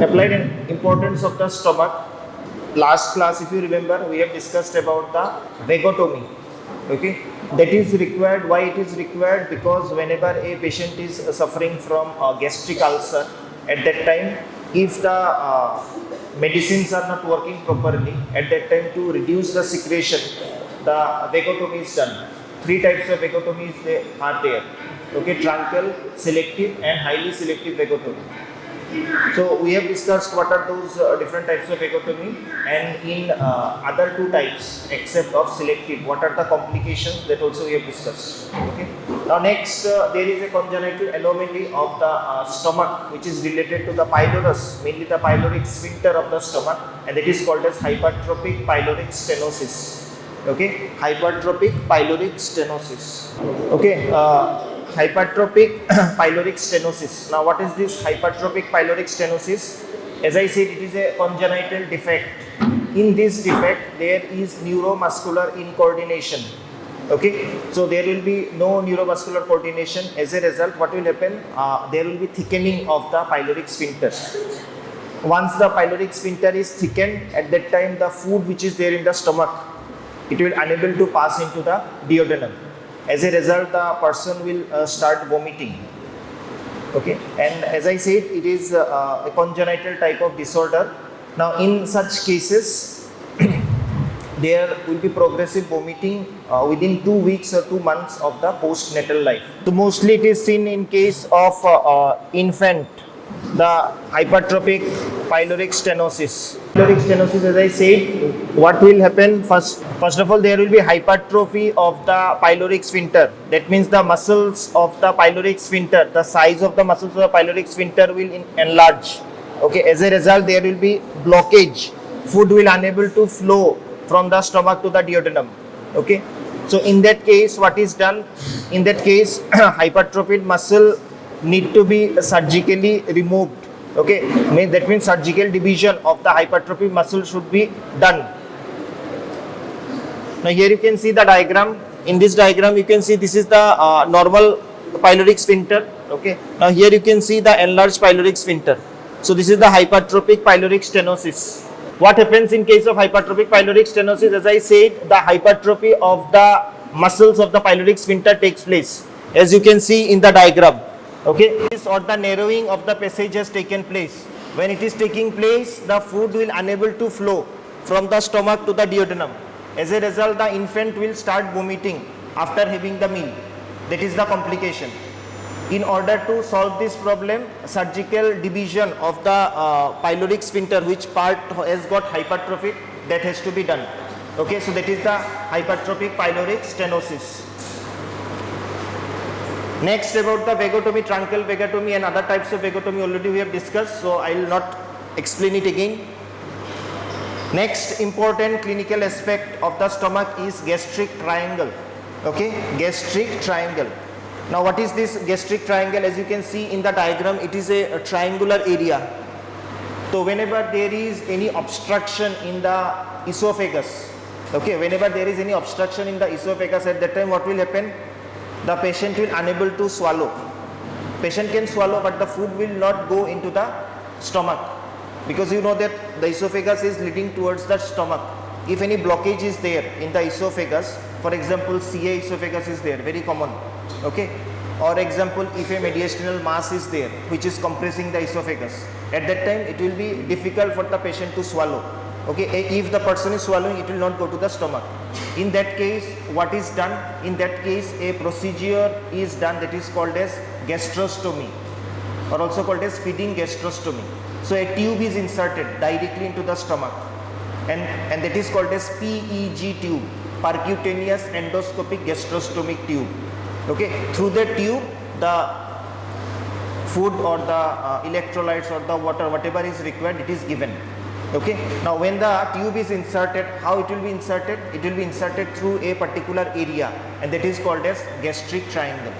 Applied importance of the stomach. Last class, if you remember, we have discussed about the vagotomy. Okay, that is required. Why it is required? Because whenever a patient is suffering from gastric ulcer, at that time, if the medicines are not working properly, at that time to reduce the secretion, the vagotomy is done. Three types of vagotomies are there. Okay, truncal, selective, and highly selective vagotomy. So we have discussed what are those different types of vagotomy, and in other two types except of selective, what are the complications, that also we have discussed. Okay. Now next, there is a congenital anomaly of the stomach which is related to the pylorus, mainly the pyloric sphincter of the stomach, and it is called as hypertrophic pyloric stenosis. Okay, hypertrophic pyloric stenosis. Okay. Hypertrophic pyloric stenosis. Now what is this hypertrophic pyloric stenosis? As I said, it is a congenital defect. In this defect, there is neuromuscular incoordination. Okay, so there will be no neuromuscular coordination. As a result, what will happen? There will be thickening of the pyloric sphincter. Once the pyloric sphincter is thickened, at that time the food which is there in the stomach, it will unable to pass into the duodenum. As a result, the person will start vomiting. Okay, and as I said, it is a congenital type of disorder. Now, in such cases, there will be progressive vomiting within 2 weeks or 2 months of the postnatal life. So, mostly it is seen in case of infant, the hypertrophic pyloric stenosis. Pyloric stenosis, as I said, what will happen? First of all, there will be hypertrophy of the pyloric sphincter. That means the muscles of the pyloric sphincter, the size of the muscles of the pyloric sphincter will enlarge. Okay, as a result, there will be blockage. Food will unable to flow from the stomach to the duodenum. Okay, so in that case, what is done? In that case, hypertrophied muscle need to be surgically removed. Okay, that means surgical division of the hypertrophic muscle should be done. Now here you can see the diagram. In this diagram, you can see this is the normal pyloric sphincter. Okay, now here you can see the enlarged pyloric sphincter. So this is the hypertrophic pyloric stenosis. What happens in case of hypertrophic pyloric stenosis? As I said, the hypertrophy of the muscles of the pyloric sphincter takes place, as you can see in the diagram. Okay, this or the narrowing of the passage has taken place. When it is taking place, the food will unable to flow from the stomach to the duodenum. As a result, the infant will start vomiting after having the meal. That is the complication. In order to solve this problem, surgical division of the pyloric sphincter, which part has got hypertrophy, that has to be done. Okay, so that is the hypertrophic pyloric stenosis. Next, about the vagotomy, truncal vagotomy and other types of vagotomy already we have discussed, so I will not explain it again. Next important clinical aspect of the stomach is gastric triangle. Okay, gastric triangle. Now what is this gastric triangle? As you can see in the diagram, it is a triangular area. So whenever there is any obstruction in the esophagus, okay, whenever there is any obstruction in the esophagus, at that time what will happen? The patient will unable to swallow. Patient can swallow, but the food will not go into the stomach, because you know that the esophagus is leading towards the stomach. If any blockage is there in the esophagus, for example, CA esophagus is there, very common. Okay, or example, if a mediastinal mass is there which is compressing the esophagus, at that time it will be difficult for the patient to swallow. Okay, if the person is swallowing, it will not go to the stomach. In that case, what is done? In that case, a procedure is done that is called as gastrostomy, or also called as feeding gastrostomy. So a tube is inserted directly into the stomach, and that is called as PEG tube, percutaneous endoscopic gastrostomic tube. Okay, through the tube, the food or the electrolytes or the water, whatever is required, it is given. Okay, now when the tube is inserted, how it will be inserted? It will be inserted through a particular area, and that is called as gastric triangle.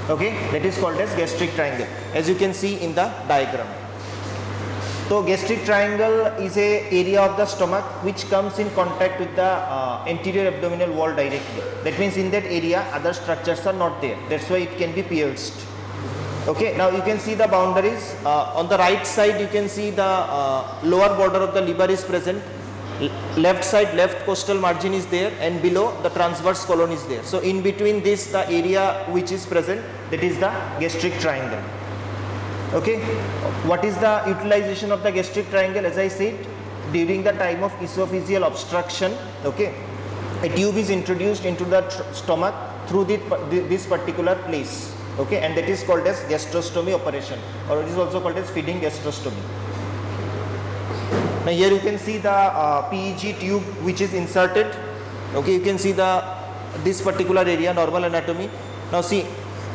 Okay, that is called as gastric triangle, as you can see in the diagram. So gastric triangle is a area of the stomach which comes in contact with the anterior abdominal wall directly. That means in that area other structures are not there. That's why it can be pierced. Okay, now you can see the boundaries. On the right side you can see the lower border of the liver is present. Left side, left costal margin is there, and below the transverse colon is there. So in between this, the area which is present, that is the gastric triangle. Okay, what is the utilization of the gastric triangle? As I said, during the time of esophageal obstruction, okay, a tube is introduced into the stomach through this particular place, okay, and that is called as gastrostomy operation, or it is also called as feeding gastrostomy. Now here you can see the PEG tube which is inserted. Okay, you can see this particular area, normal anatomy. Now see,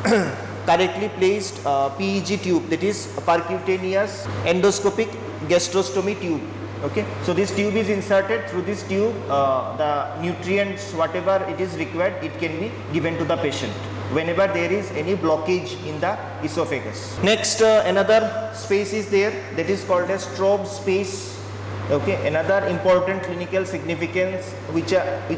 correctly placed PEG tube, that is percutaneous endoscopic gastrostomy tube. Okay, so this tube is inserted. Through this tube, the nutrients, whatever it is required, it can be given to the patient whenever there is any blockage in the esophagus. Next, another space is there, that is called as Trobe Space. Okay, another important clinical significance which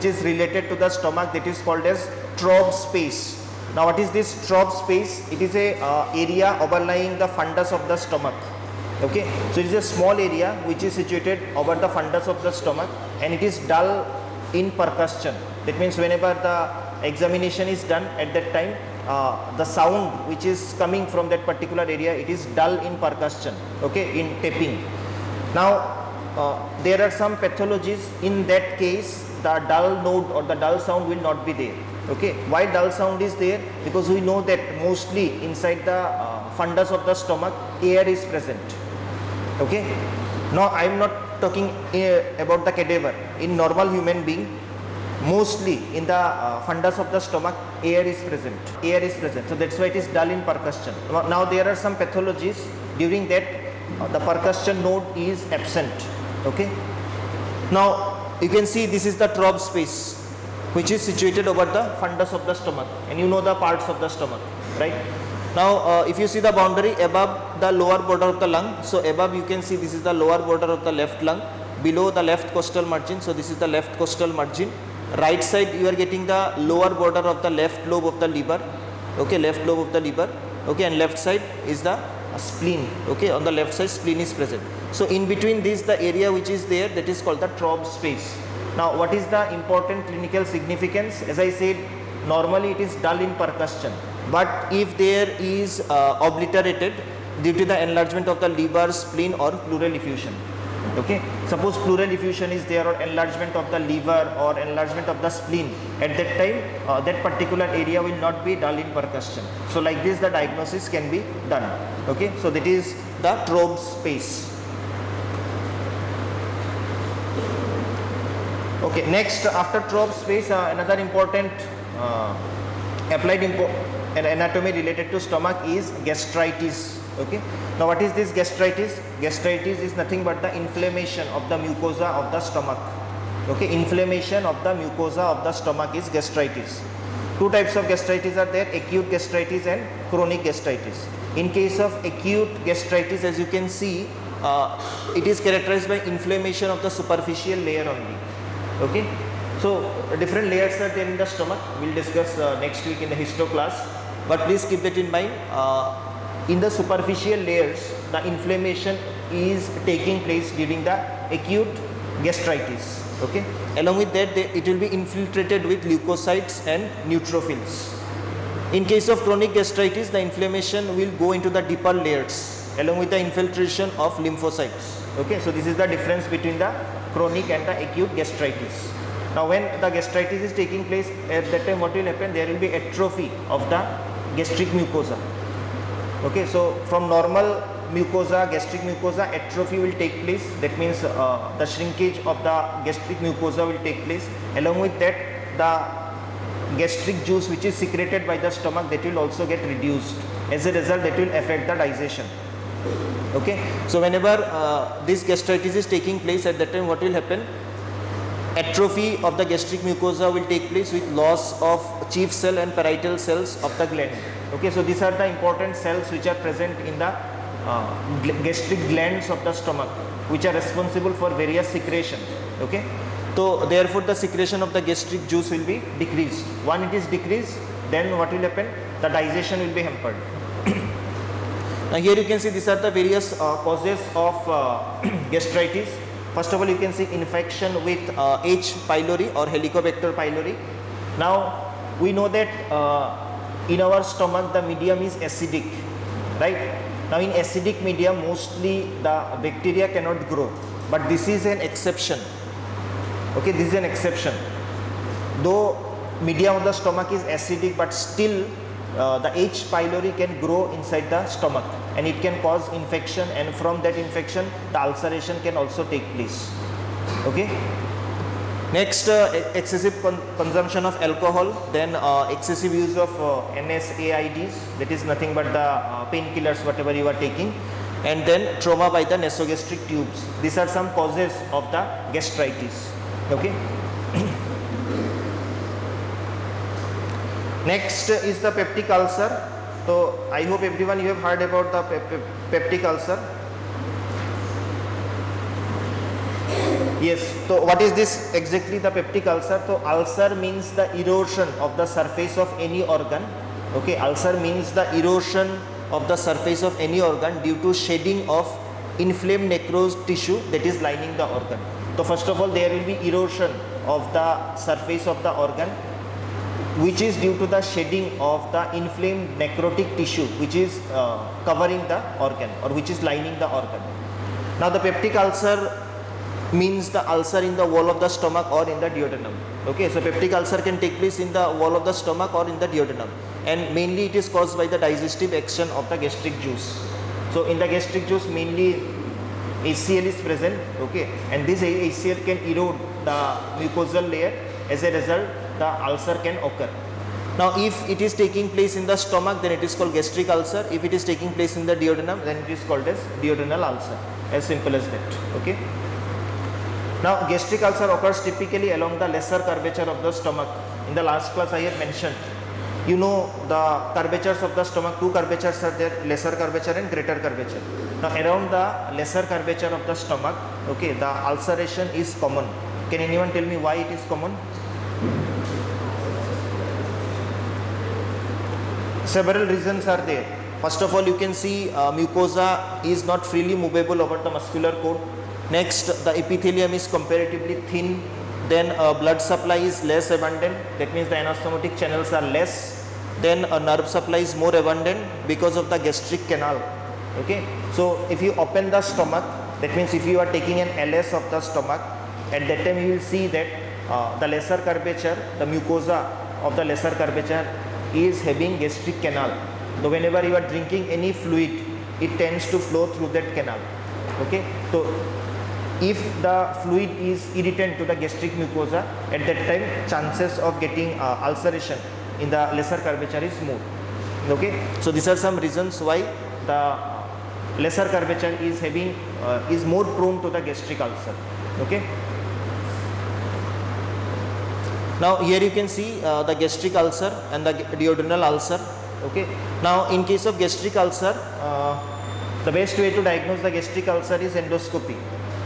is related to the stomach, that is called as Trobe Space. Now what is this Trobe Space? It is a area overlying the fundus of the stomach. Okay, so it is a small area which is situated over the fundus of the stomach, and it is dull in percussion. That means whenever the examination is done, at that time the sound which is coming from that particular area, it is dull in percussion, okay, in tapping. Now there are some pathologies. In that case, the dull note or the dull sound will not be there. Okay, why dull sound is there? Because we know that mostly inside the fundus of the stomach, air is present. Okay, now I am not talking about the cadaver. In normal human being, mostly in the fundus of the stomach, air is present. Air is present. So that's why it is dull in percussion. Now there are some pathologies during that the percussion node is absent. Okay, now you can see this is the Trobe space which is situated over the fundus of the stomach, and you know the parts of the stomach, right? Now if you see the boundary above the lower border of the lung, so above you can see this is the lower border of the left lung, below the left costal margin, so this is the left costal margin. Right side you are getting the lower border of the left lobe of the liver, okay, left lobe of the liver, okay, and left side is the spleen, okay, on the left side spleen is present. So in between this, the area which is there, that is called the Trobe space. Now what is the important clinical significance? As I said, normally it is dull in percussion, but if there is obliterated due to the enlargement of the liver, spleen, or pleural effusion. Okay, suppose pleural effusion is there, or enlargement of the liver or enlargement of the spleen, at that time that particular area will not be dull in percussion. So like this the diagnosis can be done. Okay, so that is the Trobe space. Okay, next after Trobe space, another important applied anatomy related to stomach is gastritis. Okay, now what is this gastritis? Gastritis is nothing but the inflammation of the mucosa of the stomach. Okay, inflammation of the mucosa of the stomach is gastritis. Two types of gastritis are there, acute gastritis and chronic gastritis. In case of acute gastritis, as you can see, it is characterized by inflammation of the superficial layer only. Okay, so different layers are there in the stomach. We will discuss next week in the histo class, but please keep that in mind. In the superficial layers, the inflammation is taking place during the acute gastritis. Okay, along with that, it will be infiltrated with leukocytes and neutrophils. In case of chronic gastritis, the inflammation will go into the deeper layers along with the infiltration of lymphocytes. Okay, so this is the difference between the chronic and the acute gastritis. Now when the gastritis is taking place, at that time what will happen? There will be atrophy of the gastric mucosa. Okay, so from normal mucosa, gastric mucosa, atrophy will take place. That means the shrinkage of the gastric mucosa will take place. Along with that, the gastric juice which is secreted by the stomach, that will also get reduced. As a result, that will affect the digestion. Okay, so whenever this gastritis is taking place, at that time what will happen? Atrophy of the gastric mucosa will take place with loss of chief cell and parietal cells of the gland. Okay, so these are the important cells which are present in the gastric glands of the stomach, which are responsible for various secretions. Okay, so therefore the secretion of the gastric juice will be decreased. When it is decreased, then what will happen? The digestion will be hampered. Now here you can see these are the various causes of gastritis. First of all, you can see infection with H. pylori or Helicobacter pylori. Now we know that in our stomach the medium is acidic, right? Now in acidic medium mostly the bacteria cannot grow, but this is an exception. Okay, this is an exception. Though medium of the stomach is acidic, but still the H. pylori can grow inside the stomach and it can cause infection, and from that infection the ulceration can also take place. Okay. Next, excessive consumption of alcohol, then excessive use of NSAIDs, that is nothing but the painkillers whatever you are taking, and then trauma by the nasogastric tubes. These are some causes of the gastritis. Okay. Next is the peptic ulcer. So I hope everyone you have heard about the peptic ulcer. Yes, so what is this exactly, the peptic ulcer? So ulcer means the erosion of the surface of any organ. Okay, ulcer means the erosion of the surface of any organ due to shedding of inflamed necrosed tissue that is lining the organ. So first of all there will be erosion of the surface of the organ, which is due to the shedding of the inflamed necrotic tissue which is covering the organ or which is lining the organ. Now the peptic ulcer means the ulcer in the wall of the stomach or in the duodenum. Okay, so peptic ulcer can take place in the wall of the stomach or in the duodenum, and mainly it is caused by the digestive action of the gastric juice. So in the gastric juice mainly HCl is present, okay, and this HCl can erode the mucosal layer. As a result the ulcer can occur. Now if it is taking place in the stomach, then it is called gastric ulcer. If it is taking place in the duodenum, then it is called as duodenal ulcer. As simple as that. Okay. Now gastric ulcer occurs typically along the lesser curvature of the stomach. In the last class I have mentioned, you know the curvatures of the stomach, two curvatures are there, lesser curvature and greater curvature. Now around the lesser curvature of the stomach, okay, the ulceration is common. Can anyone tell me why it is common? Several reasons are there. First of all, you can see mucosa is not freely movable over the muscular cord. Next, the epithelium is comparatively thin. Then blood supply is less abundant, that means the anastomotic channels are less. Then a nerve supply is more abundant because of the gastric canal. Okay, so if you open the stomach, that means if you are taking an LS of the stomach, at that time you will see that the lesser curvature, the mucosa of the lesser curvature is having gastric canal. So whenever you are drinking any fluid, it tends to flow through that canal. Okay, so if the fluid is irritant to the gastric mucosa, at that time chances of getting ulceration in the lesser curvature is more. Okay, so these are some reasons why the lesser curvature is having is more prone to the gastric ulcer. Okay. Now here you can see the gastric ulcer and the duodenal ulcer. Okay. Now in case of gastric ulcer, the best way to diagnose the gastric ulcer is endoscopy.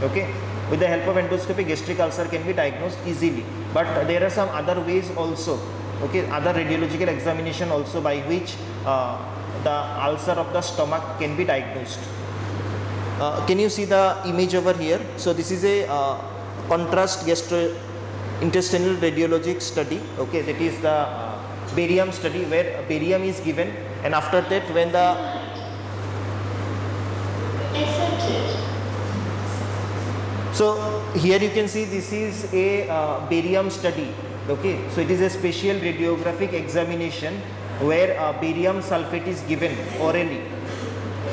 Okay. With the help of endoscopy, gastric ulcer can be diagnosed easily. But there are some other ways also. Okay. Other radiological examination also by which the ulcer of the stomach can be diagnosed. Can you see the image over here? So this is a contrast gastrointestinal radiologic study. Okay, that is the barium study, where barium is given, and after that when the so here you can see this is a barium study. Okay, so it is a special radiographic examination where barium sulfate is given orally.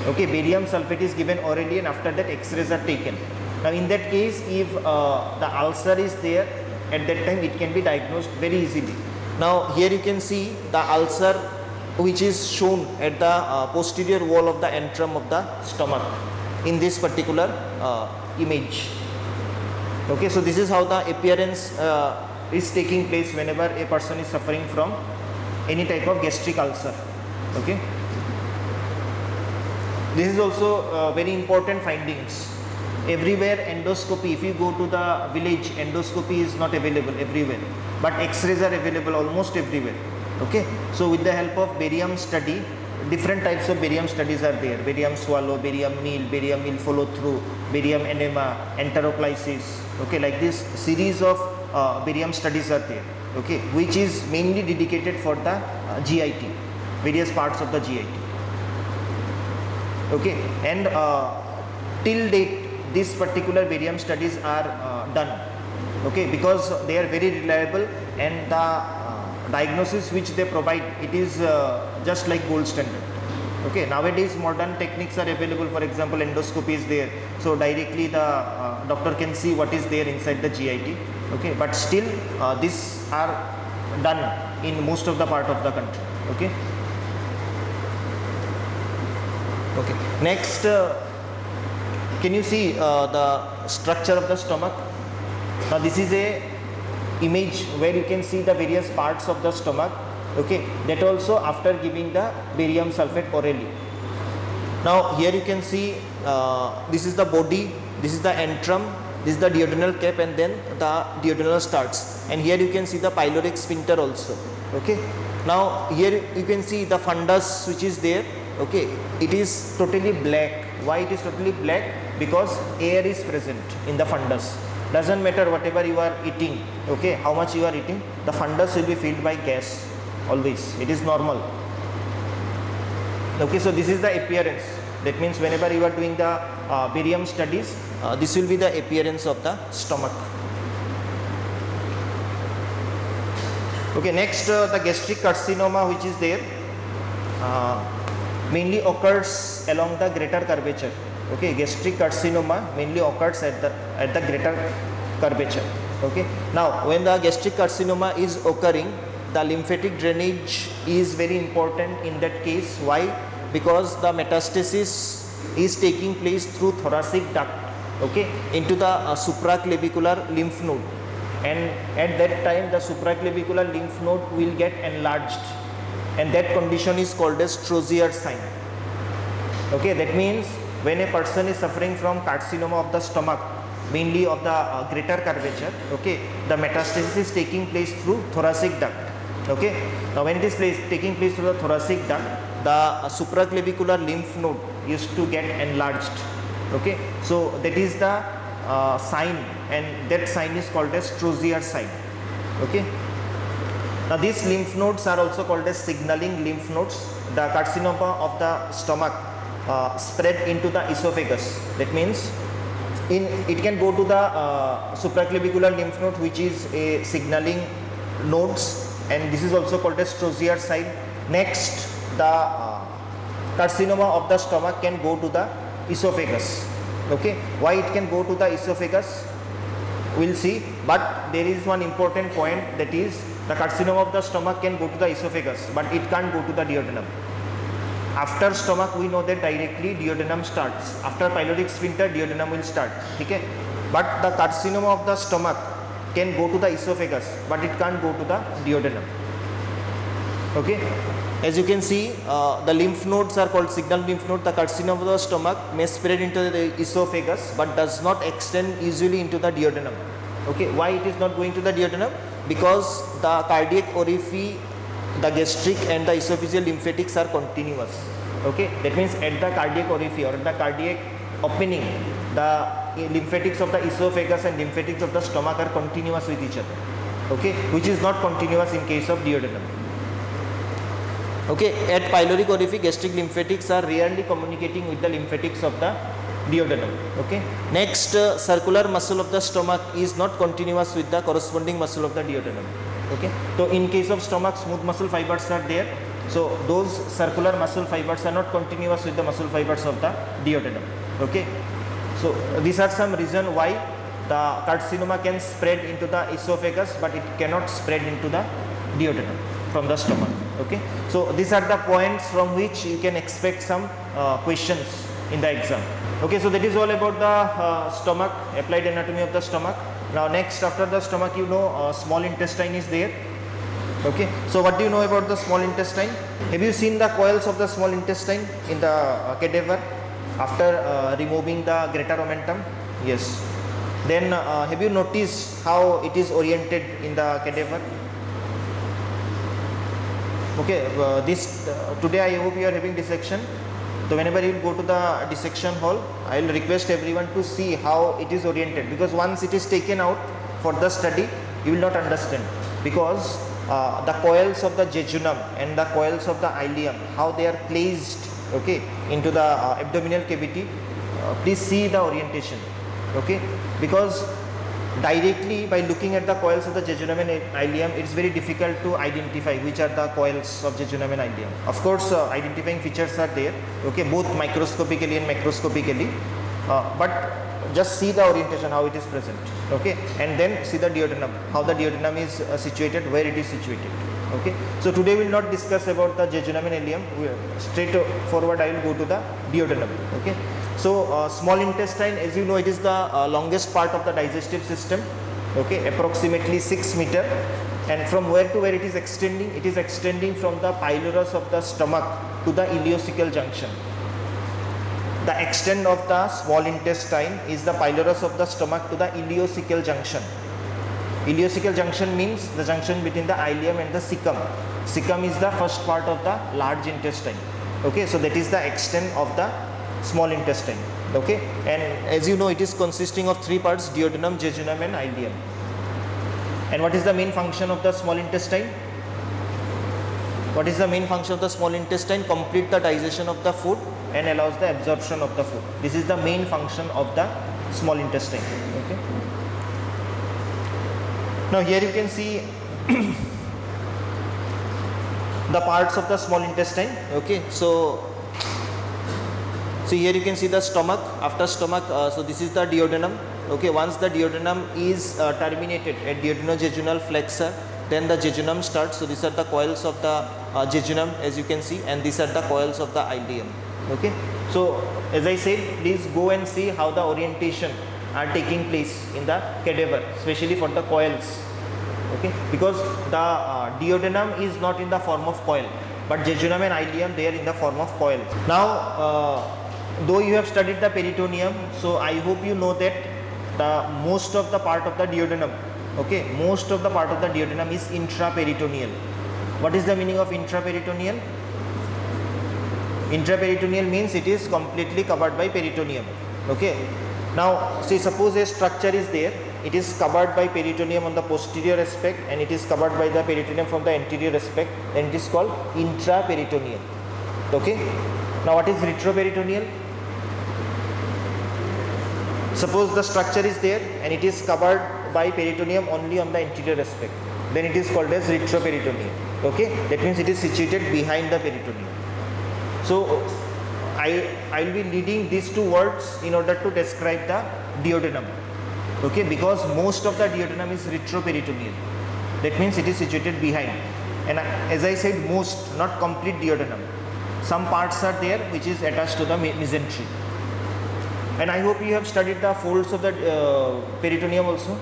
Okay, barium sulfate is given orally, and after that X-rays are taken. Now in that case, if the ulcer is there, at that time it can be diagnosed very easily. Now here you can see the ulcer which is shown at the posterior wall of the antrum of the stomach in this particular image. Okay, so this is how the appearance is taking place whenever a person is suffering from any type of gastric ulcer. Okay, this is also very important findings. Everywhere endoscopy, if you go to the village, endoscopy is not available everywhere, but X-rays are available almost everywhere. Okay, so with the help of barium study, different types of barium studies are there. Barium swallow, barium meal follow through, barium enema, enterolysis. Okay, like this series of barium studies are there. Okay, which is mainly dedicated for the GIT, various parts of the GIT. Okay, and till date these particular barium studies are done. Okay, because they are very reliable, and the diagnosis which they provide, it is just like gold standard. Okay, nowadays modern techniques are available. For example, endoscopy is there, so directly the doctor can see what is there inside the GIT. Okay, but still these are done in most of the part of the country. Okay. Okay, next can you see the structure of the stomach? Now this is a image where you can see the various parts of the stomach. Okay, that also after giving the barium sulfate orally. Now here you can see this is the body, this is the antrum, this is the duodenal cap, and then the duodenal starts, and here you can see the pyloric sphincter also. Okay, now here you can see the fundus which is there. Okay, it is totally black. Why it is totally black? Because air is present in the fundus. Doesn't matter whatever you are eating, okay, how much you are eating, the fundus will be filled by gas always. It is normal. Okay, so this is the appearance. That means whenever you are doing the barium studies, this will be the appearance of the stomach. Okay, next the gastric carcinoma which is there mainly occurs along the greater curvature. Okay, gastric carcinoma mainly occurs at the greater curvature. Okay, now when the gastric carcinoma is occurring, the lymphatic drainage is very important in that case. Why? Because the metastasis is taking place through thoracic duct, okay, into the supraclavicular lymph node, and at that time the supraclavicular lymph node will get enlarged, and that condition is called as Trozier sign. Okay, that means when a person is suffering from carcinoma of the stomach, mainly of the greater curvature, okay, the metastasis is taking place through thoracic duct. Okay, now when it is taking place through the thoracic duct, the supraclavicular lymph node used to get enlarged. Okay, so that is the sign, and that sign is called as Trozier sign. Okay, now these lymph nodes are also called as signaling lymph nodes. The carcinoma of the stomach spread into the esophagus. That means it can go to the supraclavicular lymph node, which is a signaling nodes, and this is also called as Trozier sign. Next, the carcinoma of the stomach can go to the esophagus. Okay, why it can go to the esophagus, we'll see, but there is one important point, that is the carcinoma of the stomach can go to the esophagus, but it can't go to the duodenum. After stomach, we know that directly duodenum starts. After pyloric sphincter, duodenum will start. Okay, but the carcinoma of the stomach can go to the esophagus, but it can't go to the duodenum. Okay, as you can see, the lymph nodes are called signal lymph node. The carcinoma of the stomach may spread into the esophagus, but does not extend easily into the duodenum. Okay, why it is not going to the duodenum? Because the cardiac orifice, the gastric and the esophageal lymphatics are continuous. Okay, that means at the cardiac orifice or the cardiac opening, the lymphatics of the esophagus and lymphatics of the stomach are continuous with each other. Okay, which is not continuous in case of duodenum. Okay, at pyloric orifice, gastric lymphatics are rarely communicating with the lymphatics of the duodenum. Okay, next, circular muscle of the stomach is not continuous with the corresponding muscle of the duodenum. Okay, so in case of stomach, smooth muscle fibers are there, so those circular muscle fibers are not continuous with the muscle fibers of the duodenum. Okay, so these are some reason why the carcinoma can spread into the esophagus, but it cannot spread into the duodenum from the stomach. Okay, so these are the points from which you can expect some questions in the exam. Okay, so that is all about the stomach, applied anatomy of the stomach. Now next, after the stomach, you know small intestine is there. Okay, so what do you know about the small intestine? Have you seen the coils of the small intestine in the cadaver after removing the greater omentum? Yes. Then have you noticed how it is oriented in the cadaver? Okay, today I hope you are having dissection. So whenever you go to the dissection hall, I will request everyone to see how it is oriented, because once it is taken out for the study, you will not understand, because the coils of the jejunum and the coils of the ileum, how they are placed, okay, into the abdominal cavity. Please see the orientation, okay, because directly by looking at the coils of the jejunum and ileum, it is very difficult to identify which are the coils of jejunum and ileum. Of course, identifying features are there, okay, both microscopically and macroscopically, but just see the orientation, how it is present, okay, and then see the duodenum, how the duodenum is situated, where it is situated, okay. So today we will not discuss about the jejunum and ileum. Straight forward I will go to the duodenum, okay. So small intestine, as you know, it is the longest part of the digestive system, okay, approximately 6 meter, and from where to where it is extending? It is extending from the pylorus of the stomach to the ileocecal junction. The extent of the small intestine is the pylorus of the stomach to the ileocecal junction. Ileocecal junction means the junction between the ileum and the cecum. Cecum is the first part of the large intestine, okay. So that is the extent of the small intestine, okay, and as you know, it is consisting of 3 parts: duodenum, jejunum and ileum. And what is the main function of the small intestine? What is the main function of the small intestine? Complete the digestion of the food and allows the absorption of the food. This is the main function of the small intestine, okay. Now here you can see the parts of the small intestine, okay. So here you can see the stomach. After stomach, so this is the duodenum, okay. Once the duodenum is terminated at duodenojejunal flexure, then the jejunum starts. So these are the coils of the jejunum, as you can see, and these are the coils of the ileum, okay. So as I said, please go and see how the orientation are taking place in the cadaver, especially for the coils, okay, because the duodenum is not in the form of coil, but jejunum and ileum, they are in the form of coil. Now though you have studied the peritoneum, so I hope you know that the most of the part of the duodenum, okay, most of the part of the duodenum is intraperitoneal. What is the meaning of intraperitoneal? Intraperitoneal means it is completely covered by peritoneum, okay. Now see, suppose a structure is there, it is covered by peritoneum on the posterior aspect and it is covered by the peritoneum from the anterior aspect, and it is called intraperitoneal, okay. Now what is retroperitoneal? Suppose the structure is there and it is covered by peritoneum only on the anterior aspect, then it is called as retroperitoneal, okay. That means it is situated behind the peritoneum. So I will be leading these 2 words in order to describe the duodenum, okay, because most of the duodenum is retroperitoneal. That means it is situated behind, and as I said, most, not complete duodenum. Some parts are there which is attached to the mesentery. And I hope you have studied the folds of the peritoneum also.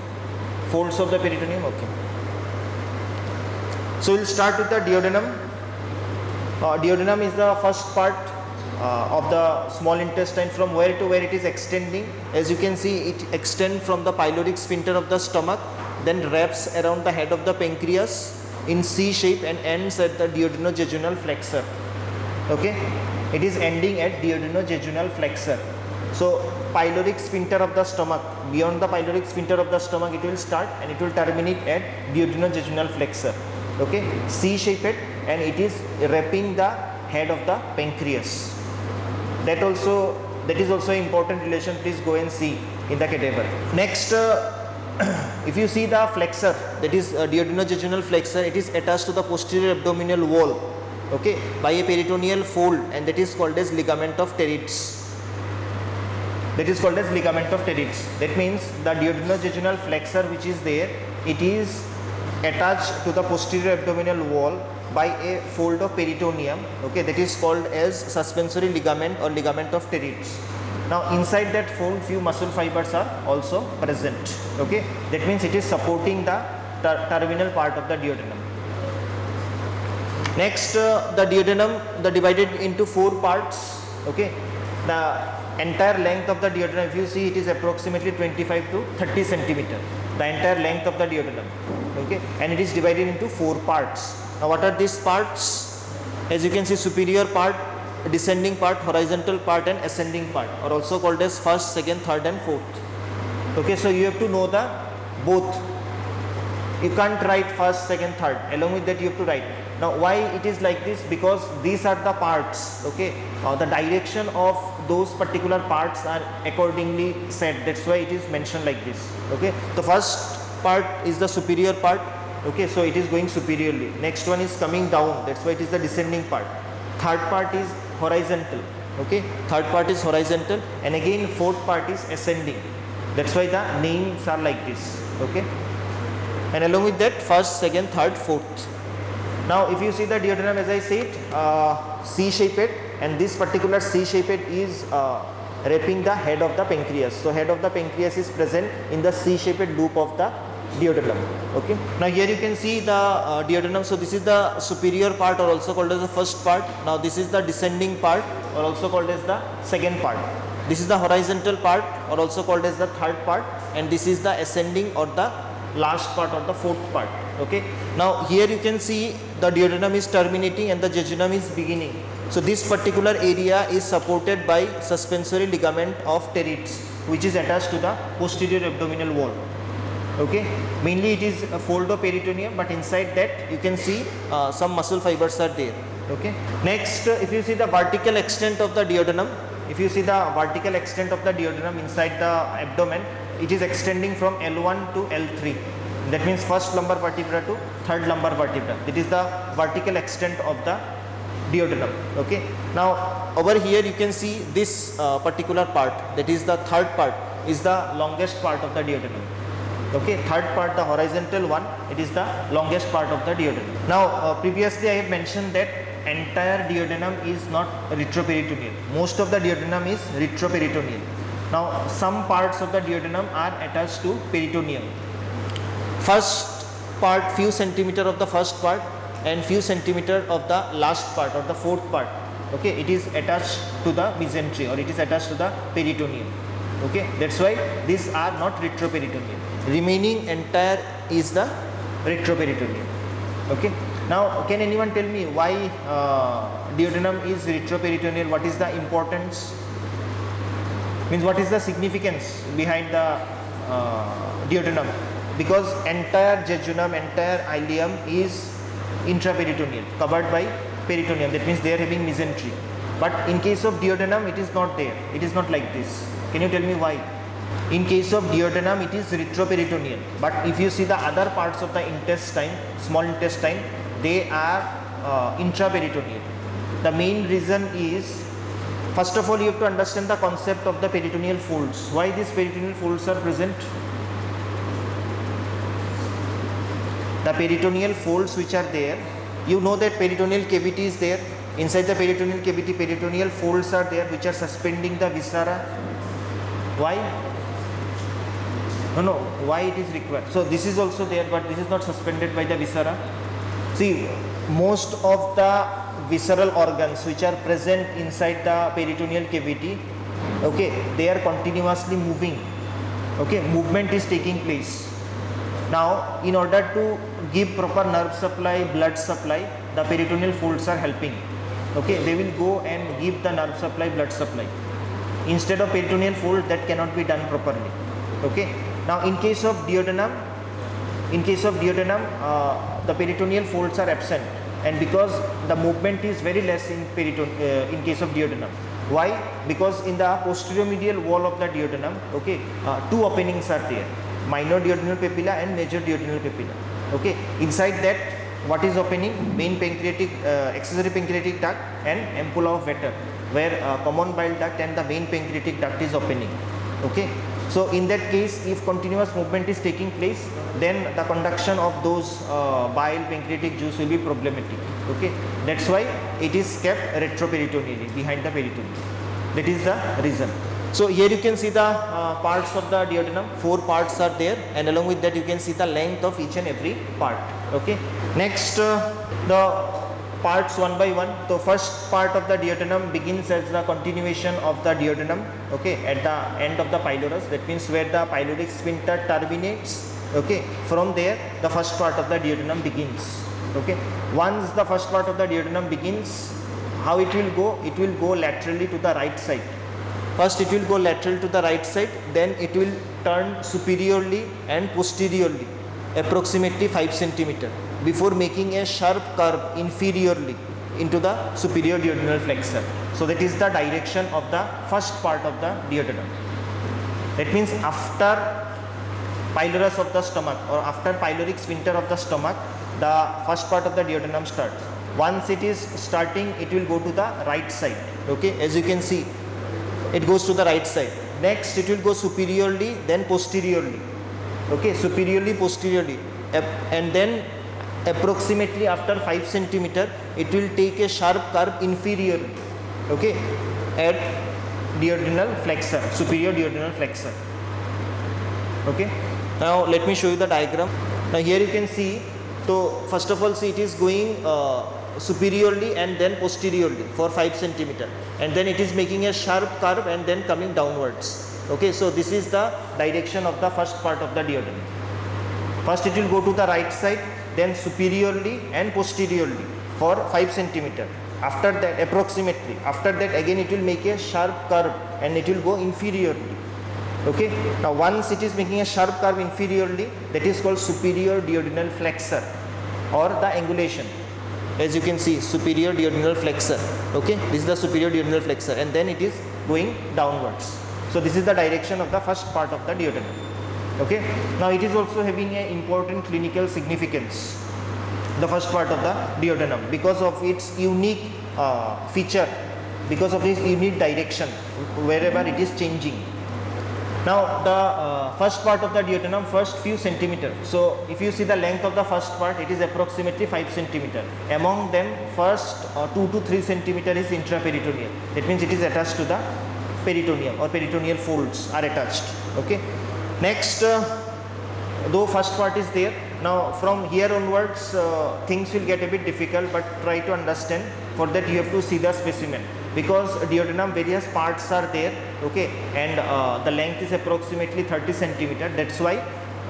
Folds of the peritoneum, okay. So we will start with the duodenum. Duodenum is the first part of the small intestine, from where to where it is extending. As you can see, it extends from the pyloric sphincter of the stomach, then wraps around the head of the pancreas in C shape and ends at the duodenojejunal flexure, okay. It is ending at duodenojejunal flexure. So pyloric sphincter of the stomach, beyond the pyloric sphincter of the stomach it will start and it will terminate at duodenojejunal flexure, okay, C shaped, and it is wrapping the head of the pancreas. That is also important relation. Please go and see in the cadaver. Next, if you see the flexure, that is duodenojejunal flexure, it is attached to the posterior abdominal wall, okay, by a peritoneal fold, and that is called as ligament of Teritz. That is called as ligament of Teritz. That means the duodenojejunal flexure which is there, it is attached to the posterior abdominal wall by a fold of peritoneum, okay, that is called as suspensory ligament or ligament of Teritz. Now inside that fold few muscle fibers are also present, okay. That means it is supporting the terminal part of the duodenum. Next, the duodenum, divided into 4 parts, okay. The entire length of the duodenum, if you see, it is approximately 25 to 30 centimeter, the entire length of the duodenum, okay, and it is divided into 4 parts. Now what are these parts? As you can see, superior part, descending part, horizontal part and ascending part are also called as first, second, third and fourth. Okay, so you have to know the both. You can't write first, second, third. Along with that you have to write. Now why it is like this? Because these are the parts. Okay, the direction of those particular parts are accordingly set. That's why it is mentioned like this. Okay, the first part is the superior part. Okay, so it is going superiorly. Next one is coming down. That's why it is the descending part. Third part is horizontal. Okay, third part is horizontal, and again fourth part is ascending. That's why the names are like this. Okay, and along with that first, second, third, fourth. Now if you see the duodenum, as I said, C-shaped, and this particular C-shaped is wrapping the head of the pancreas. So head of the pancreas is present in the C-shaped loop of the duodenum. Okay, now here you can see the duodenum. So this is the superior part, or also called as the first part. Now this is the descending part, or also called as the second part. This is the horizontal part, or also called as the third part, and this is the ascending or the last part or the fourth part. Okay, now here you can see the duodenum is terminating and the jejunum is beginning. So this particular area is supported by suspensory ligament of Terets, which is attached to the posterior abdominal wall. Okay, mainly it is a fold of peritoneum, but inside that you can see some muscle fibers are there. Okay, next if you see the vertical extent of the duodenum, if you see the vertical extent of the duodenum inside the abdomen, it is extending from L1 to L3. That means first lumbar vertebra to third lumbar vertebra. It is the vertical extent of the duodenum. Okay, now over here you can see this particular part, that is the third part, is the longest part of the duodenum. Okay, third part, the horizontal one, it is the longest part of the duodenum. Now previously I have mentioned that entire duodenum is not retroperitoneal. Most of the duodenum is retroperitoneal. Now some parts of the duodenum are attached to peritoneum. First part, few centimeter of the first part and few centimeter of the last part or the fourth part. Okay, it is attached to the mesentery, or it is attached to the peritoneum. Okay, that's why these are not retroperitoneal. Remaining entire is the retroperitoneal. Okay, now can anyone tell me why duodenum is retroperitoneal? What is the importance? Means what is the significance behind the duodenum? Because entire jejunum, entire ileum is intraperitoneal, covered by peritoneum. That means they are having mesentery. But in case of duodenum, it is not there. It is not like this. Can you tell me why? In case of duodenum, it is retroperitoneal. But if you see the other parts of the intestine, small intestine, they are intraperitoneal. The main reason is, first of all, you have to understand the concept of the peritoneal folds. Why these peritoneal folds are present? The peritoneal folds which are there, you know that peritoneal cavity is there. Inside the peritoneal cavity, peritoneal folds are there which are suspending the viscera. Why? No, why it is required? So this is also there, but this is not suspended by the viscera. See, most of the visceral organs which are present inside the peritoneal cavity, okay, they are continuously moving. Okay, movement is taking place. Now, in order to give proper nerve supply, blood supply, the peritoneal folds are helping. Okay, they will go and give the nerve supply, blood supply. Instead of peritoneal fold, that cannot be done properly. Okay, now in case of duodenum, the peritoneal folds are absent, and because the movement is very less in case of duodenum. Why? Because in the posterior medial wall of the duodenum, okay, two openings are there, minor duodenal papilla and major duodenal papilla. Okay, inside that, what is opening? Main pancreatic, accessory pancreatic duct and ampulla of Vater, where common bile duct and the main pancreatic duct is opening. Okay, so in that case, if continuous movement is taking place, then the conduction of those bile pancreatic juice will be problematic. Okay, that's why it is kept retroperitoneally behind the peritoneum. That is the reason. So here you can see the parts of the duodenum. 4 parts are there, and along with that you can see the length of each and every part. Okay, next the parts one by one. The first part of the duodenum begins as the continuation of the duodenum, okay, at the end of the pylorus. That means where the pyloric sphincter terminates. Okay, from there the first part of the duodenum begins. Okay, once the first part of the duodenum begins, how it will go? It will go laterally to the right side. First it will go lateral to the right side, then it will turn superiorly and posteriorly approximately 5 centimeter before making a sharp curve inferiorly into the superior duodenal flexor. So that is the direction of the first part of the duodenum. That means after pylorus of the stomach or after pyloric sphincter of the stomach, the first part of the duodenum starts. Once it is starting, it will go to the right side. Okay, as you can see, it goes to the right side. Next it will go superiorly, then posteriorly. Okay, superiorly, posteriorly, and then approximately after 5 centimeter it will take a sharp curve inferiorly, okay, at duodenal flexor, superior duodenal flexor. Okay, now let me show you the diagram. Now here you can see, so first of all, see, it is going superiorly and then posteriorly for 5 centimeter, and then it is making a sharp curve and then coming downwards. Okay, so this is the direction of the first part of the duodenum. First it will go to the right side, then superiorly and posteriorly for 5 centimeter. After that, approximately, after that again it will make a sharp curve and it will go inferiorly. Okay, now once it is making a sharp curve inferiorly, that is called superior duodenal flexor or the angulation. As you can see, superior duodenal flexor. Okay, this is the superior duodenal flexor, and then it is going downwards. So this is the direction of the first part of the duodenum. Okay, now it is also having an important clinical significance, the first part of the duodenum, because of its unique feature, because of its unique direction wherever it is changing. Now the first part of the duodenum, first few centimeters. So if you see the length of the first part, it is approximately 5 centimeter. Among them, first 2 to 3 centimeter is intraperitoneal. That means it is attached to the peritoneum, or peritoneal folds are attached. Okay. Next, though first part is there, now from here onwards things will get a bit difficult, but try to understand. For that you have to see the specimen, because duodenum various parts are there. Okay, and the length is approximately 30 centimeter. That's why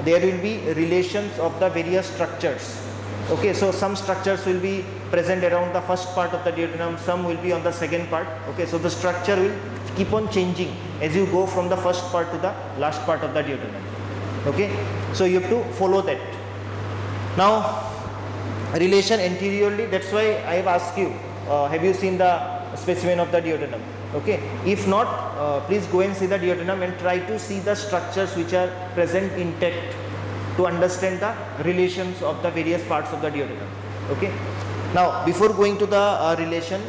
there will be relations of the various structures. Okay, so some structures will be present around the first part of the duodenum, some will be on the second part. Okay, so the structure will keep on changing as you go from the first part to the last part of the duodenum. Okay, so you have to follow that. Now relation anteriorly, that's why I have asked you, have you seen the specimen of the duodenum? Okay, if not, please go and see the duodenum and try to see the structures which are present intact to understand the relations of the various parts of the duodenum. Okay, now before going to the relation,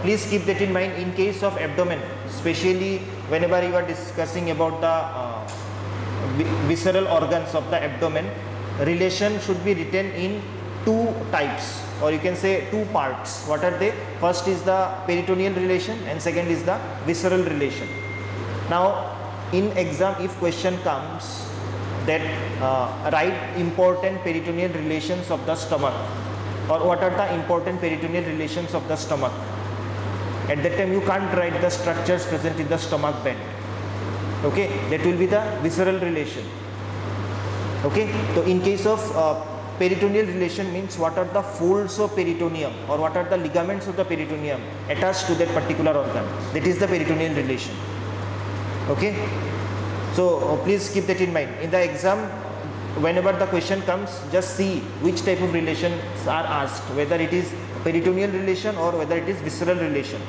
please keep that in mind. In case of abdomen, especially whenever you are discussing about the visceral organs of the abdomen, relation should be written in two types, or you can say two parts. What are they? First is the peritoneal relation and second is the visceral relation. Now in exam, if question comes that write important peritoneal relations of the stomach, or what are the important peritoneal relations of the stomach, at that time you can't write the structures present in the stomach band. Okay, that will be the visceral relation. Okay, so in case of peritoneal relation, means what are the folds of peritoneum or what are the ligaments of the peritoneum attached to that particular organ, that is the peritoneal relation. Okay, so please keep that in mind. In the exam, whenever the question comes, just see which type of relations are asked, whether it is peritoneal relation or whether it is visceral relation.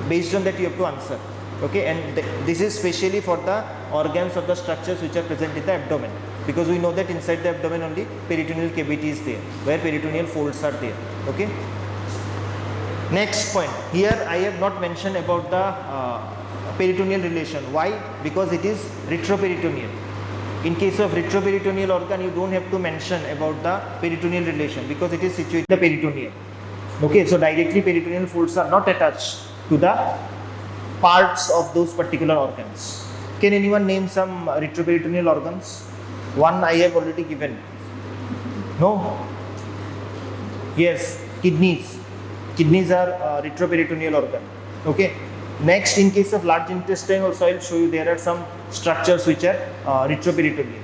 Based on that you have to answer. Okay, and this is specially for the organs of the structures which are present in the abdomen, because we know that inside the abdomen only peritoneal cavity is there, where peritoneal folds are there. Okay. Next point, here I have not mentioned about the peritoneal relation. Why? Because it is retroperitoneal. In case of retroperitoneal organ, you don't have to mention about the peritoneal relation because it is situated in the peritoneum. Okay, so directly peritoneal folds are not attached to the parts of those particular organs. Can anyone name some retroperitoneal organs? One I have already given. No? Yes, kidneys. Kidneys are retroperitoneal organ. Okay. Next, in case of large intestine also I will show you there are some structures which are retroperitoneal.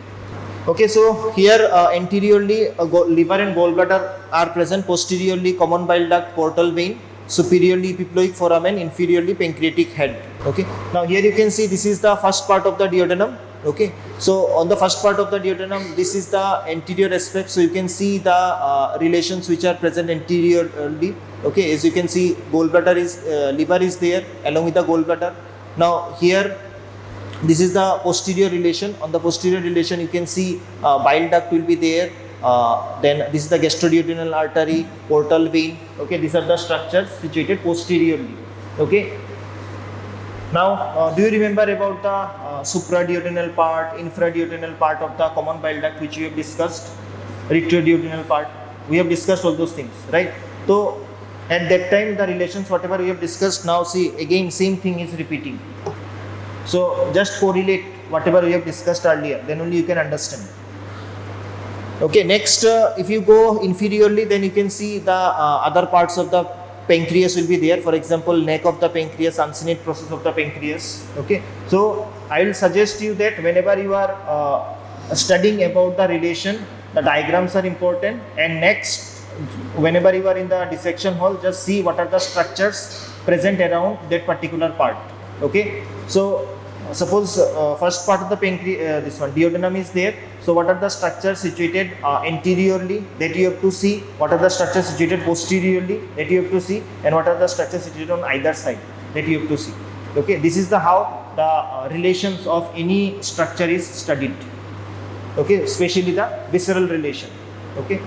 Okay, so here anteriorly liver and gallbladder are present, posteriorly common bile duct, portal vein, superiorly epiploic foramen, inferiorly pancreatic head. Okay, now here you can see this is the first part of the duodenum. Okay, so on the first part of the duodenum, this is the anterior aspect, so you can see the relations which are present anteriorly. Okay, as you can see, gallbladder is liver is there along with the gallbladder. Now here this is the posterior relation. On the posterior relation you can see bile duct will be there, then this is the gastroduodenal artery, portal vein. Okay, these are the structures situated posteriorly. Okay, now do you remember about the supraduodenal part, infraduodenal part of the common bile duct which we have discussed, retroduodenal part? We have discussed all those things, right? So at that time the relations whatever we have discussed, now see again same thing is repeating. So just correlate whatever we have discussed earlier, then only you can understand. Okay, next if you go inferiorly, then you can see the other parts of the pancreas will be there. For example, neck of the pancreas, uncinate process of the pancreas. Okay, so I will suggest you that whenever you are studying about the relation, the diagrams are important, and next whenever you are in the dissection hall, just see what are the structures present around that particular part. Okay, so suppose first part of the pancreas, this one duodenum is there. So what are the structures situated anteriorly that you have to see, what are the structures situated posteriorly that you have to see, and what are the structures situated on either side that you have to see. Okay, this is the how the relations of any structure is studied. Okay, especially the visceral relation. Okay,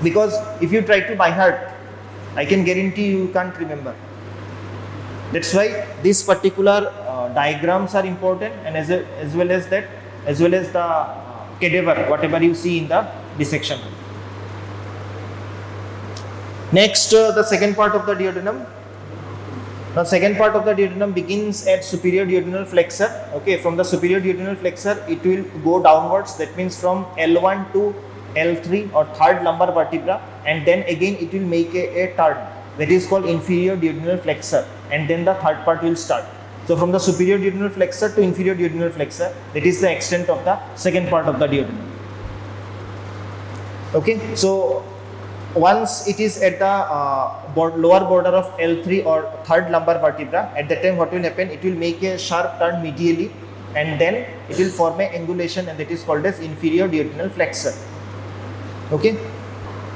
because if you try to by heart, I can guarantee you can't remember. That's why these particular diagrams are important, and as well as the cadaver, whatever you see in the dissection. Next, the second part of the duodenum. Now, second part of the duodenum begins at superior duodenal flexor. Okay, from the superior duodenal flexor, it will go downwards. That means from L1 to L3 or third lumbar vertebra, and then again it will make a turn. That is called inferior duodenal flexor, and then the third part will start. So from the superior duodenal flexor to inferior duodenal flexor, that is the extent of the second part of the duodenum. Okay, so once it is at the lower border of L3 or third lumbar vertebra, at that time what will happen? It will make a sharp turn medially, and then it will form an angulation, and that is called as inferior duodenal flexor. Okay,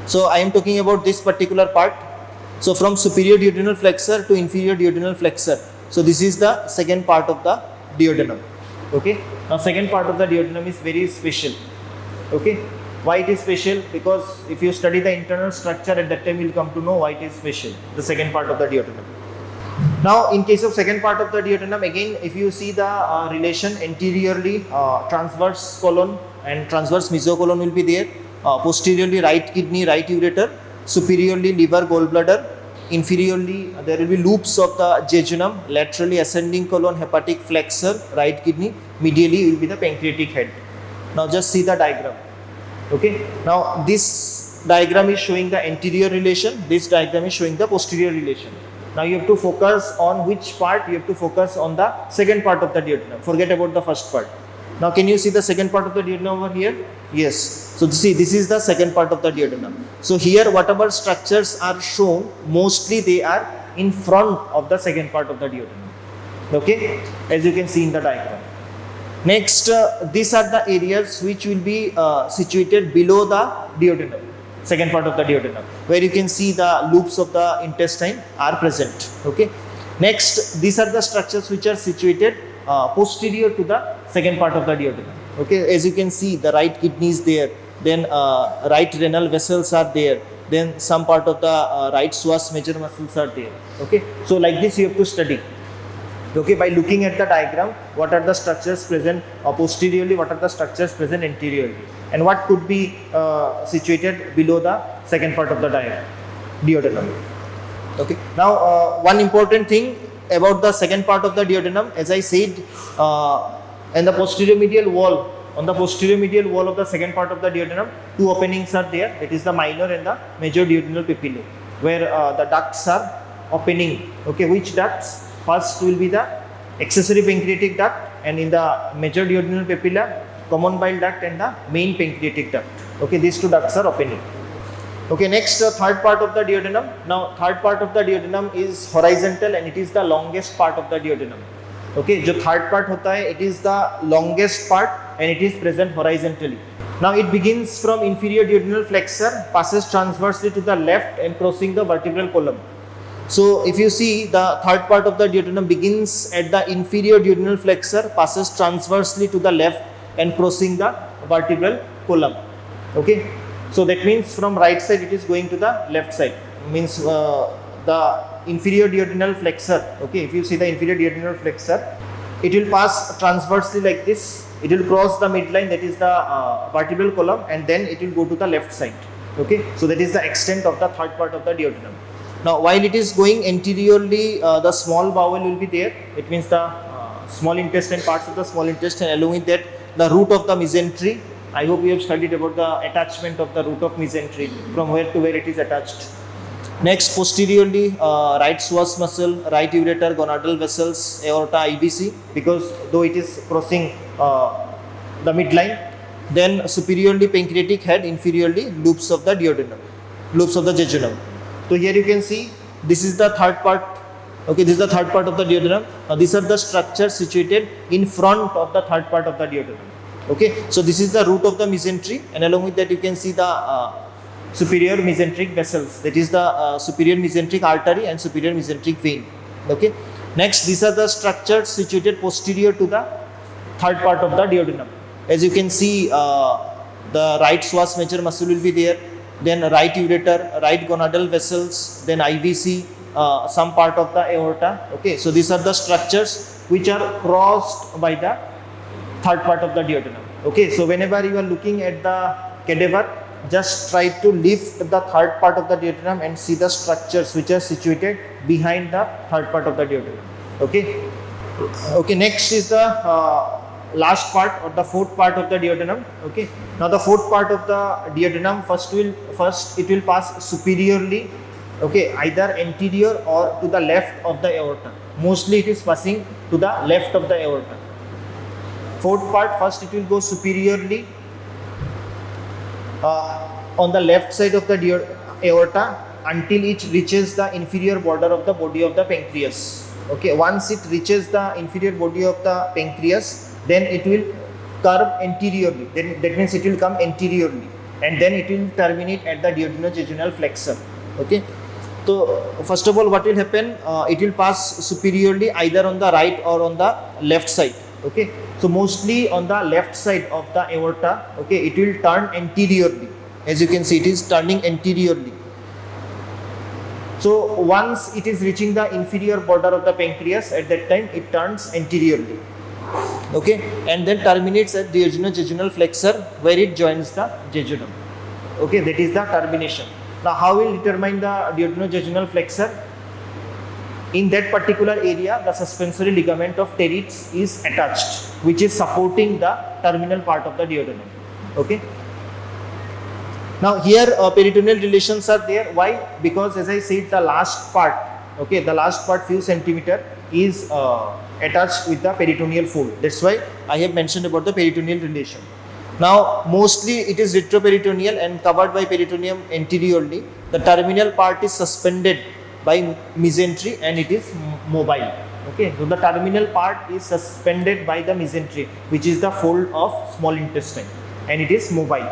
so I am talking about this particular part. So from superior duodenal flexor to inferior duodenal flexor. So this is the second part of the duodenum. Okay. Now second part of the duodenum is very special. Okay. Why it is special? Because if you study the internal structure, at that time you will come to know why it is special. The second part of the duodenum. Now in case of second part of the duodenum, again if you see the relation anteriorly, transverse colon and transverse mesocolon will be there. Posteriorly right kidney, right ureter. Superiorly liver, gallbladder. Inferiorly there will be loops of the jejunum. Laterally ascending colon, hepatic flexor, right kidney. Medially will be the pancreatic head. Now just see the diagram. Okay. Now this diagram is showing the anterior relation. This diagram is showing the posterior relation. Now you have to focus on which part? You have to focus on the second part of the duodenum. Forget about the first part. Now can you see the second part of the duodenum over here? Yes. So see, this is the second part of the duodenum. So here whatever structures are shown, mostly they are in front of the second part of the duodenum. Okay, as you can see in the diagram. Next, these are the areas which will be situated below the duodenum, second part of the duodenum, where you can see the loops of the intestine are present. Okay. Next, these are the structures which are situated posterior to the second part of the duodenum. Okay, as you can see, the right kidney is there, then right renal vessels are there, then some part of the right psoas major muscles are there. Okay, so like this you have to study. Okay, by looking at the diagram, what are the structures present posteriorly, what are the structures present anteriorly, and what could be situated below the second part of the duodenum. Okay, now one important thing about the second part of the duodenum, as I said, in the posterior medial wall, on the posterior medial wall of the second part of the duodenum, two openings are there. It is the minor and the major duodenal papillae, where the ducts are opening. Okay, which ducts? First will be the accessory pancreatic duct, and in the major duodenal papilla, common bile duct and the main pancreatic duct. Okay, these two ducts are opening. Okay, next third part of the duodenum. Now third part of the duodenum is horizontal and it is the longest part of the duodenum. Okay, जो third part होता है, it is the longest part and it is present horizontally. Now it begins from inferior duodenal flexor, passes transversely to the left and crossing the vertebral column. So if you see, the third part of the duodenum begins at the inferior duodenal flexor, passes transversely to the left and crossing the vertebral column. Okay, so that means from right side it is going to the left side, means the inferior duodenal flexor. Okay, if you see the inferior duodenal flexor, it will pass transversely like this, it will cross the midline, that is the vertebral column, and then it will go to the left side. Okay, so that is the extent of the third part of the duodenum. Now while it is going anteriorly, the small bowel will be there, it means the small intestine, parts of the small intestine, along with that the root of the mesentery. I hope you have studied about the attachment of the root of mesentery, from where to where it is attached. Next, posteriorly, right psoas muscle, right ureter, gonadal vessels, aorta, IVC, because though it is crossing the midline. Then superiorly pancreatic head, inferiorly loops of the duodenum, loops of the jejunum. So here you can see, this is the third part. Okay, this is the third part of the duodenum. Now these are the structures situated in front of the third part of the duodenum. Okay, so this is the root of the mesentery, and along with that you can see the superior mesenteric vessels, that is the superior mesenteric artery and superior mesenteric vein. Okay, next these are the structures situated posterior to the third part of the duodenum. As you can see, the right psoas major muscle will be there, then right ureter, right gonadal vessels, then IVC, some part of the aorta. Okay, so these are the structures which are crossed by the third part of the duodenum. Okay, so whenever you are looking at the cadaver, just try to lift the third part of the duodenum and see the structures which are situated behind the third part of the duodenum. Okay, okay, next is the last part, or the fourth part of the duodenum. Okay, now the fourth part of the duodenum, first it will pass superiorly, okay, either anterior or to the left of the aorta. Mostly it is passing to the left of the aorta. Fourth part, first it will go superiorly on the left side of the aorta until it reaches the inferior border of the body of the pancreas. Okay, once it reaches the inferior body of the pancreas, then it will curve anteriorly, then that means it will come anteriorly, and then it will terminate at the duodenojejunal flexor. Okay, so first of all what will happen, it will pass superiorly either on the right or on the left side. Okay, so mostly on the left side of the aorta. Okay, it will turn anteriorly. As you can see, it is turning anteriorly. So once it is reaching the inferior border of the pancreas, at that time it turns anteriorly. Okay, and then terminates at the duodenojejunal flexor, where it joins the jejunum. Okay, that is the termination. Now how will determine the duodenojejunal flexor? In that particular area, the suspensory ligament of teres is attached, which is supporting the terminal part of the duodenum. Okay. Now here peritoneal relations are there. Why? Because as I said, the last part, okay, the last part few centimeter is attached with the peritoneal fold. That's why I have mentioned about the peritoneal relation. Now mostly it is retroperitoneal and covered by peritoneum anteriorly. The terminal part is suspended by mesentery and it is mobile. Okay, so the terminal part is suspended by the mesentery, which is the fold of small intestine, and it is mobile.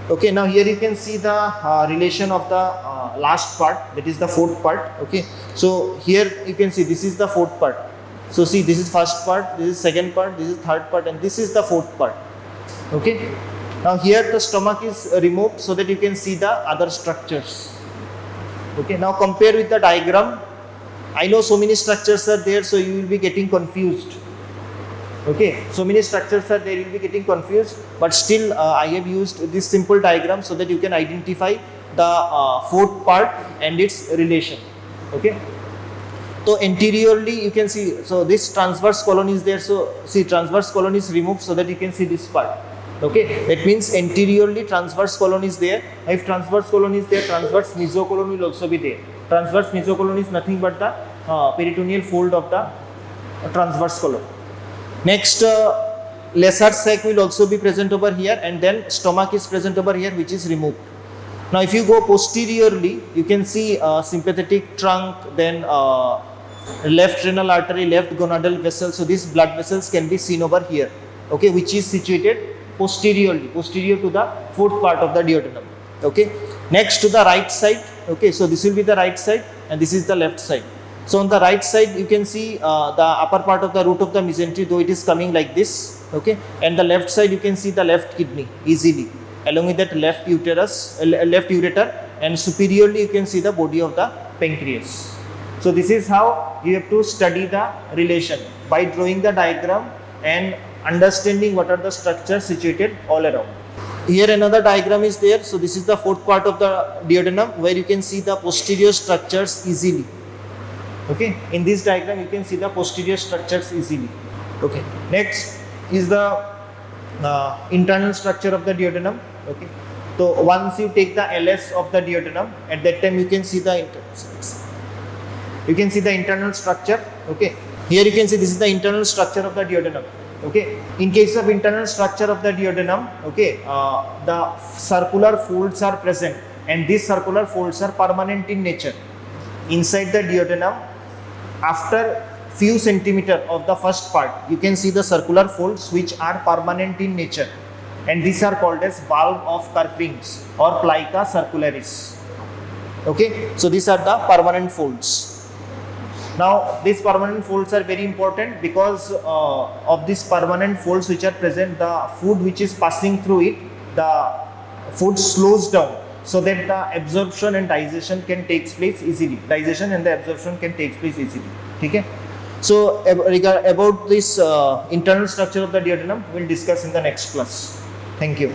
Okay, now here you can see the relation of the last part, that is the fourth part. Okay, so here you can see this is the fourth part. So see, this is first part, this is second part, this is third part, and this is the fourth part. Okay, now here the stomach is removed so that you can see the other structures. Okay, now compare with the diagram. I know so many structures are there, so you will be getting confused. Okay, so many structures are there, you will be getting confused, but still I have used this simple diagram so that you can identify the fourth part and its relation. Okay, so anteriorly you can see, so this transverse colon is there, so see transverse colon is removed so that you can see this part. Okay, that means anteriorly transverse colon is there. If transverse colon is there, transverse mesocolon will also be there. Transverse mesocolon is nothing but the peritoneal fold of the transverse colon. Next, lesser sac will also be present over here, and then stomach is present over here, which is removed. Now if you go posteriorly, you can see sympathetic trunk, then left renal artery, left gonadal vessel. So these blood vessels can be seen over here, okay, which is situated posteriorly, posterior to the fourth part of the duodenum. Okay, next to the right side, okay, so this will be the right side and this is the left side. So on the right side you can see the upper part of the root of the mesentery, though it is coming like this, okay, and the left side you can see the left kidney easily, along with that left uterus, left ureter, and superiorly you can see the body of the pancreas. So this is how you have to study the relation, by drawing the diagram and understanding what are the structures situated all around. Here another diagram is there. So this is the fourth part of the duodenum, where you can see the posterior structures easily. Okay, in this diagram you can see the posterior structures easily. Okay, next is the internal structure of the duodenum. Okay, so once you take the LS of the duodenum, at that time you can see the internal structure. Okay, here you can see this is the internal structure of the duodenum. Okay, in case of internal structure of the duodenum, okay, the circular folds are present, and these circular folds are permanent in nature. Inside the duodenum, after few centimeter of the first part, you can see the circular folds which are permanent in nature, and these are called as valve of Purkinje or plica circularis. Okay, so these are the permanent folds. Now these permanent folds are very important because of these permanent folds which are present, the food which is passing through it, the food slows down, so that the absorption and digestion can take place easily. Digestion and the absorption can take place easily. Okay. So about this internal structure of the duodenum, we will discuss in the next class. Thank you.